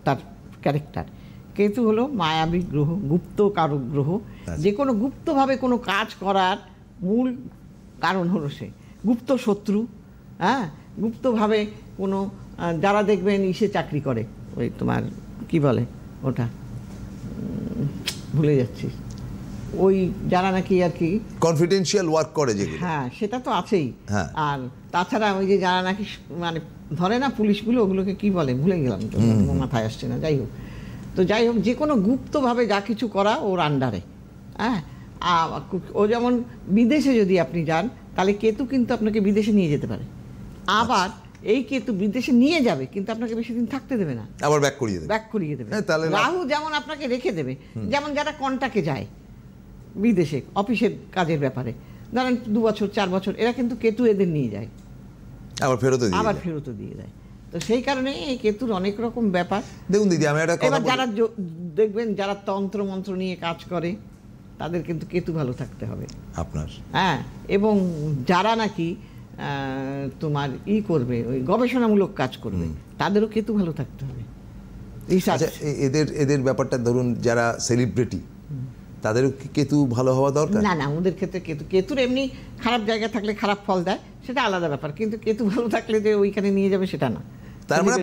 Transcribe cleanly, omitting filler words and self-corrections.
তার ক্যারেক্টার। কেতু হলো মায়াবী গ্রহ, গুপ্ত কারক গ্রহ। যে কোনো গুপ্তভাবে কোনো কাজ করার মূল কারণ হলো সে গুপ্ত শত্রু। হ্যাঁ, গুপ্তভাবে কোনো যারা দেখবেন ইসে চাকরি করে, ওই তোমার কি বলে ওটা, ভুলে যাচ্ছি, ওই যারা নাকি আর কি কনফিডেন্সিয়াল ওয়ার্ক করে যেগুলো, হ্যাঁ সেটা তো আছেই। হ্যাঁ। আর তাছাড়া ওই যে যারা নাকি মানে ধরে না পুলিশগুলো, ওগুলোকে কি বলে ভুলে গেলাম তো, মাথায় আসছে না। যাই হোক, তো যাই হোক, যে কোনো গুপ্তভাবে যা কিছু করা ওর আন্ডারে। হ্যাঁ, ও যেমন বিদেশে যদি আপনি যান, তাহলে কেতু কিন্তু আপনাকে বিদেশে নিয়ে যেতে পারে। আবার এই কেতু বিদেশে নিয়ে যাবে, কিন্তু আপনাকে বেশি দিন থাকতে দেবে না, আবার ব্যাক করিয়ে দেবে, ব্যাক করিয়ে দেবে। তাহলে রাহু যেমন আপনাকে রেখে দেবে, যেমন যারা কন্টাকে যায় বিদেশে অফিসের কাজের ব্যাপারে, ধরেন 2 বছর 4 বছর, এরা কিন্তু কেতু এদের নিয়ে যায়, আবার ফেরতও দিয়ে দেয়। তো সেই কারণে এই কেতুর অনেক রকম ব্যাপার। দেখুন দিদি, আমি একটা কথা এবার যারা দেখবেন যারা তন্ত্র মন্ত্র নিয়ে কাজ করে, তাদের কিন্তু কেতু ভালো থাকতে হবে আপনার। হ্যাঁ, এবং যারা নাকি তোমার করবে, ওই গবেষণামূলক কাজ করবে, তাদেরও কেতু ভালো থাকতে হবে। আচ্ছা, এদের ব্যাপারটা ধরুন, যারা সেলিব্রিটি, তাদেরও কি কেতু ভালো হওয়া দরকার? না না, ওদের ক্ষেত্রে কেতুর এমনি খারাপ জায়গা থাকলে খারাপ ফল দেয়, সেটা আলাদা ব্যাপার, কিন্তু কেতু ভালো থাকলে যে ওইখানে নিয়ে যাবে সেটা না। তার মানে